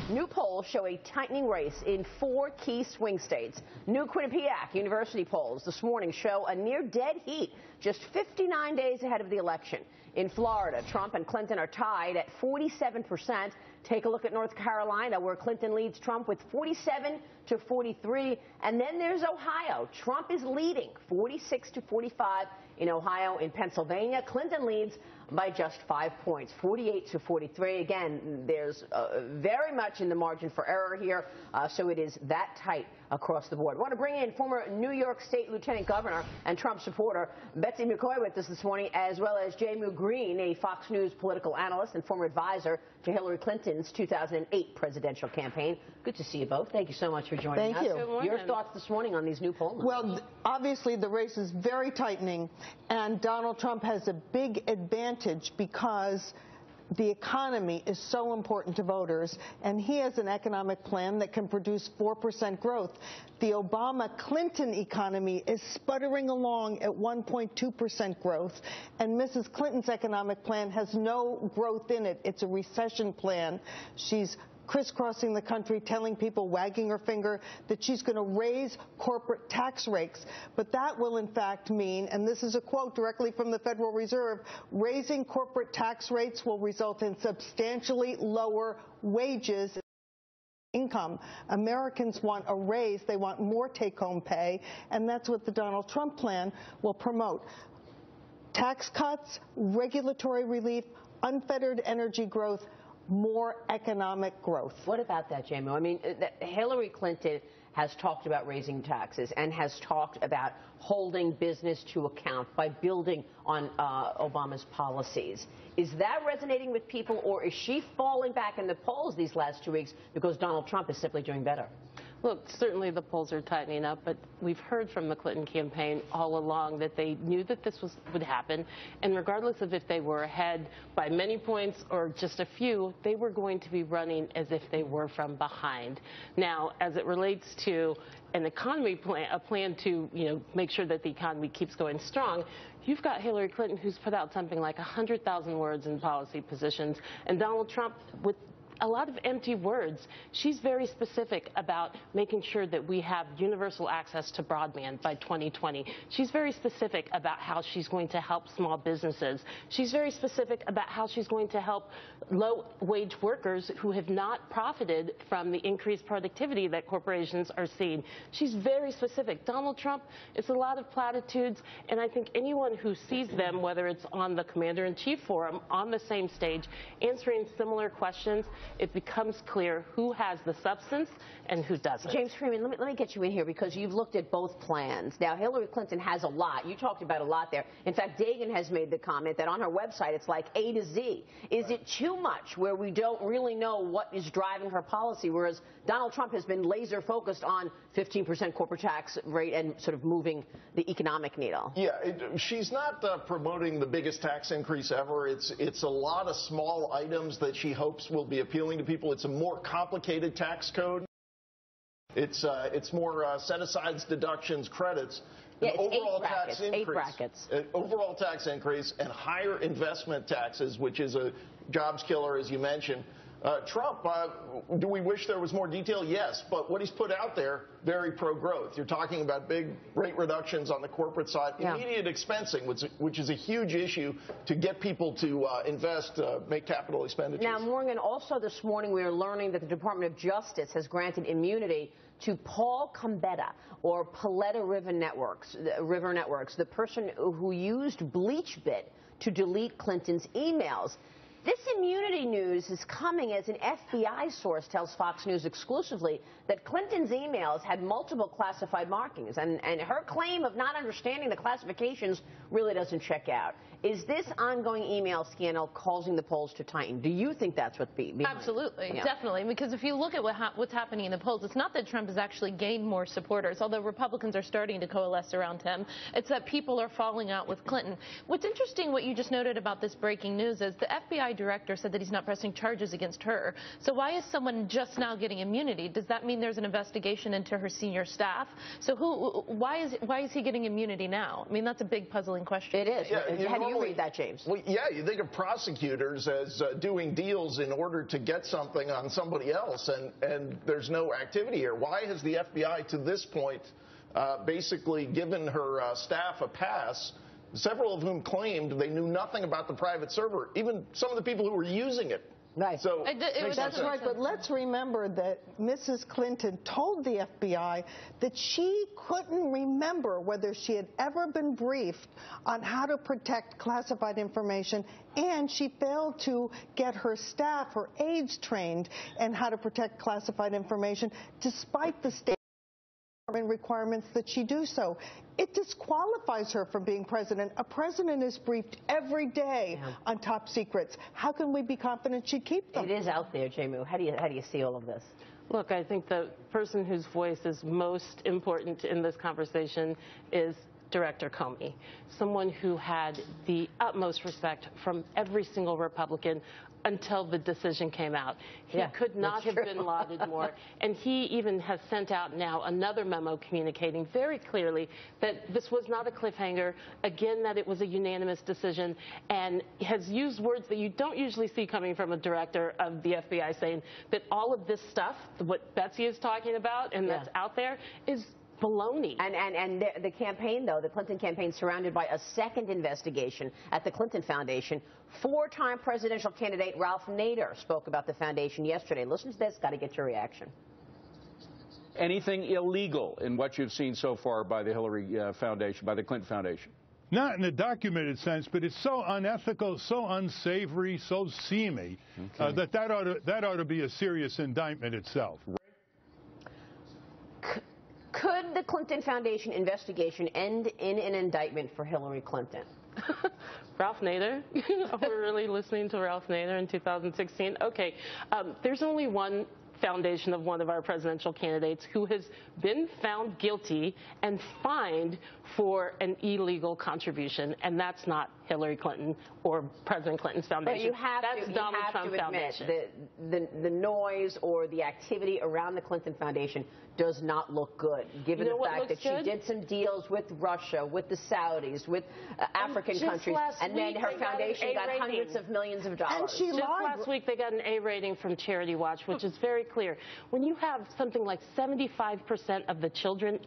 New polls show a tightening race in 4 key swing states. New Quinnipiac University polls this morning show a near-dead heat just 59 days ahead of the election. In Florida, Trump and Clinton are tied at 47%. Take a look at North Carolina, where Clinton leads Trump with 47 to 43. And then there's Ohio. Trump is leading 46 to 45 in Ohio. In Pennsylvania, Clinton leads by just 5 points, 48 to 43. Again, there's very much in the margin for error here, so it is that tight across the board. I want to bring in former New York State Lieutenant Governor and Trump supporter Betsy McCoy with us this morning, as well as Jaymu Green, a Fox News political analyst and former advisor to Hillary Clinton's 2008 presidential campaign. Good to see you both. Thank you so much for joining us. Thank you. Your thoughts this morning on these new poll numbers? Well, obviously the race is very tightening, and Donald Trump has a big advantage because the economy is so important to voters, and he has an economic plan that can produce 4% growth. The Obama-Clinton economy is sputtering along at 1.2% growth, and Mrs. Clinton's economic plan has no growth in it. It's a recession plan. She's crisscrossing the country, telling people, wagging her finger, that she's going to raise corporate tax rates. But that will, in fact, mean, and this is a quote directly from the Federal Reserve, raising corporate tax rates will result in substantially lower wages and income. Americans want a raise. They want more take-home pay, and that's what the Donald Trump plan will promote. Tax cuts, regulatory relief, unfettered energy growth, more economic growth. What about that, Jaymu? I mean, Hillary Clinton has talked about raising taxes and has talked about holding business to account by building on Obama's policies. Is that resonating with people, or is she falling back in the polls these last 2 weeks because Donald Trump is simply doing better? Look, certainly the polls are tightening up, but we've heard from the Clinton campaign all along that they knew that this would happen, and regardless of if they were ahead by many points or just a few, they were going to be running as if they were from behind. Now, as it relates to an economy plan, a plan to, make sure that the economy keeps going strong, you've got Hillary Clinton, who's put out something like 100,000 words in policy positions, and Donald Trump with a lot of empty words. She's very specific about making sure that we have universal access to broadband by 2020. She's very specific about how she's going to help small businesses. She's very specific about how she's going to help low-wage workers who have not profited from the increased productivity that corporations are seeing. She's very specific. Donald Trump, it's a lot of platitudes, and I think anyone who sees them, whether it's on the Commander-in-Chief Forum, on the same stage, answering similar questions, it becomes clear who has the substance and who doesn't. James Freeman, let me get you in here because you've looked at both plans. Now, Hillary Clinton has a lot. You talked about a lot there. In fact, Dagan has made the comment that on her website it's like A to Z. Is it too much where we don't really know what is driving her policy, whereas Donald Trump has been laser focused on 15% corporate tax rate and sort of moving the economic needle? Yeah, she's not promoting the biggest tax increase ever. It's a lot of small items that she hopes will be appealing to people. It's a more complicated tax code. It's more set-asides, deductions, credits. Yeah, it's overall brackets, tax increase, 8 brackets. Overall tax increase and higher investment taxes, which is a jobs killer, as you mentioned. Trump, do we wish there was more detail? Yes, but what he's put out there, very pro-growth. You're talking about big rate reductions on the corporate side, immediate expensing, which is a huge issue to get people to invest, make capital expenditures. Now, Morgan, also this morning we are learning that the Department of Justice has granted immunity to Paul Combetta, or Paletta River Networks, the person who used BleachBit to delete Clinton's emails. This immunity news is coming as an FBI source tells Fox News exclusively that Clinton's emails had multiple classified markings, and her claim of not understanding the classifications really doesn't check out. Is this ongoing email scandal causing the polls to tighten? Do you think that's what's behind it? Absolutely, definitely, because if you look at what's happening in the polls, it's not that Trump has actually gained more supporters, although Republicans are starting to coalesce around him. It's that people are falling out with Clinton. What's interesting, what you just noted about this breaking news, is the FBI FBI director said that he's not pressing charges against her. So why is someone just now getting immunity? Does that mean there's an investigation into her senior staff? So why is he getting immunity now? I mean, that's a big puzzling question. It is. Yeah, How do you read that, James? Well, yeah, you think of prosecutors as doing deals in order to get something on somebody else, and there's no activity here. Why has the FBI to this point basically given her staff a pass, several of whom claimed they knew nothing about the private server, even some of the people who were using it? Right. So That's right, but let's remember that Mrs. Clinton told the FBI that she couldn't remember whether she had ever been briefed on how to protect classified information, and she failed to get her staff, her aides, trained in how to protect classified information, despite the State Department requirements that she do so. It disqualifies her from being president. A president is briefed every day on top secrets. How can we be confident she'd keep them? It is out there, Jamie. How do you see all of this? Look, I think the person whose voice is most important in this conversation is Director Comey, someone who had the utmost respect from every single Republican until the decision came out. He could not have been lauded more. And he even has sent out now another memo communicating very clearly that this was not a cliffhanger, again, that it was a unanimous decision, and has used words that you don't usually see coming from a director of the FBI, saying that all of this stuff, what Betsy is talking about and that's out there, is baloney. And the campaign, though, the Clinton campaign, surrounded by a second investigation at the Clinton Foundation. Four-time presidential candidate Ralph Nader spoke about the foundation yesterday. Listen to this. Got to get your reaction. Anything illegal in what you've seen so far by the Hillary Foundation, by the Clinton Foundation? Not in a documented sense, but it's so unethical, so unsavory, so seamy that ought to be a serious indictment itself. Could the Clinton Foundation investigation end in an indictment for Hillary Clinton? Ralph Nader? We're really listening to Ralph Nader in 2016? Okay. There's only one foundation of one of our presidential candidates who has been found guilty and fined for an illegal contribution, and that's not Hillary Clinton or President Clinton's foundation. But you have that's Donald Trump to admit Foundation. the noise or the activity around the Clinton Foundation does not look good, given the fact that she did some deals with Russia, with the Saudis, with African countries, and then her foundation got hundreds of millions of dollars. And she Just last week, they got an A rating from Charity Watch, which is very clear. When you have something like 75% of the children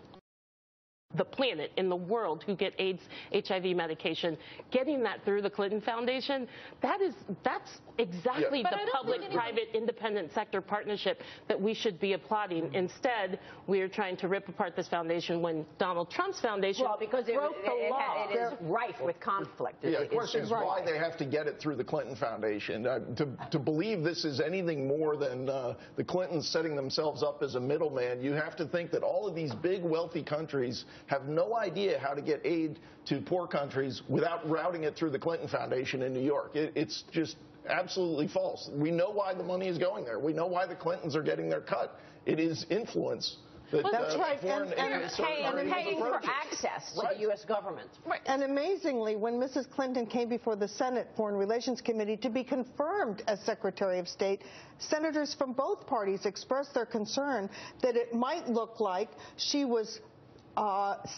the planet in the world who get AIDS, HIV medication, getting that through the Clinton Foundation, that's exactly the public-private independent sector partnership that we should be applauding. Instead, we are trying to rip apart this foundation when Donald Trump's foundation broke the law. It is rife with conflict. Yeah, the question is why they have to get it through the Clinton Foundation. To believe this is anything more than the Clintons setting themselves up as a middleman, you have to think that all of these big, wealthy countries have no idea how to get aid to poor countries without routing it through the Clinton Foundation in New York. It's just absolutely false. We know why the money is going there. We know why the Clintons are getting their cut. It is influence. That's right. And paying for access to the U.S. government. Right. And amazingly, when Mrs. Clinton came before the Senate Foreign Relations Committee to be confirmed as Secretary of State, senators from both parties expressed their concern that it might look like she was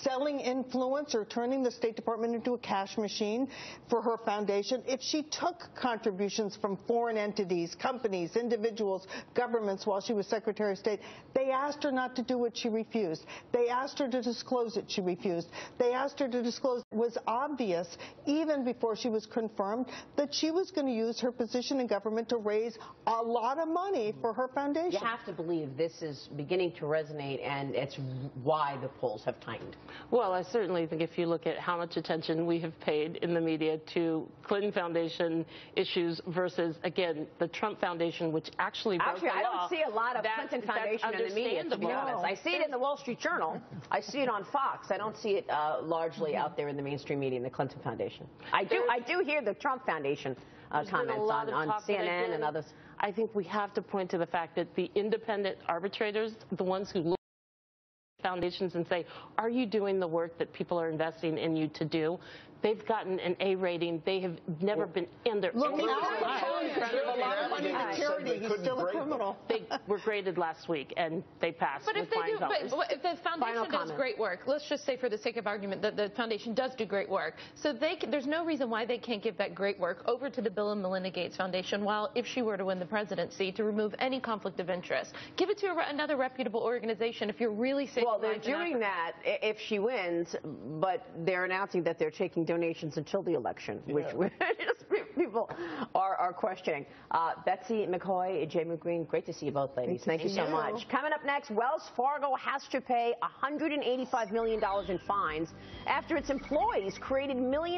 selling influence or turning the State Department into a cash machine for her foundation if she took contributions from foreign entities, companies, individuals, governments while she was Secretary of State. They asked her not to do it, she refused. They asked her to disclose it, she refused. They asked her to disclose it. It was obvious, even before she was confirmed, that she was going to use her position in government to raise a lot of money for her foundation. You have to believe this is beginning to resonate, and it's why the polls have tightened. Well, I certainly think if you look at how much attention we have paid in the media to Clinton Foundation issues versus, again, the Trump Foundation, which actually broke the law. I don't see a lot of Clinton Foundation in the media, to be honest. I see it in the Wall Street Journal. I see it on Fox. I don't see it largely out there in the mainstream media in the Clinton Foundation. I do hear the Trump Foundation comments on CNN and others. I think we have to point to the fact that the independent arbitrators, the ones who look at foundations and say, are you doing the work that people are investing in you to do? They've gotten an A rating. They have never been under Look, any a lot of money to charity. He's still a criminal. They were graded last week, and they passed But with if they flying do, colors. but if the foundation does great work, let's just say for the sake of argument that the foundation does do great work, so there's no reason why they can't give that great work over to the Bill and Melinda Gates Foundation, while if she were to win the presidency, to remove any conflict of interest. Give it to another reputable organization if you're really saving Well, they're lives in doing Africa. that if she wins, but they're announcing that they're taking donations until the election, which just people are questioning. Betsy McCoy, Jay McGreen, great to see you both, ladies. Thank you so much. Coming up next, Wells Fargo has to pay $185 million in fines after its employees created millions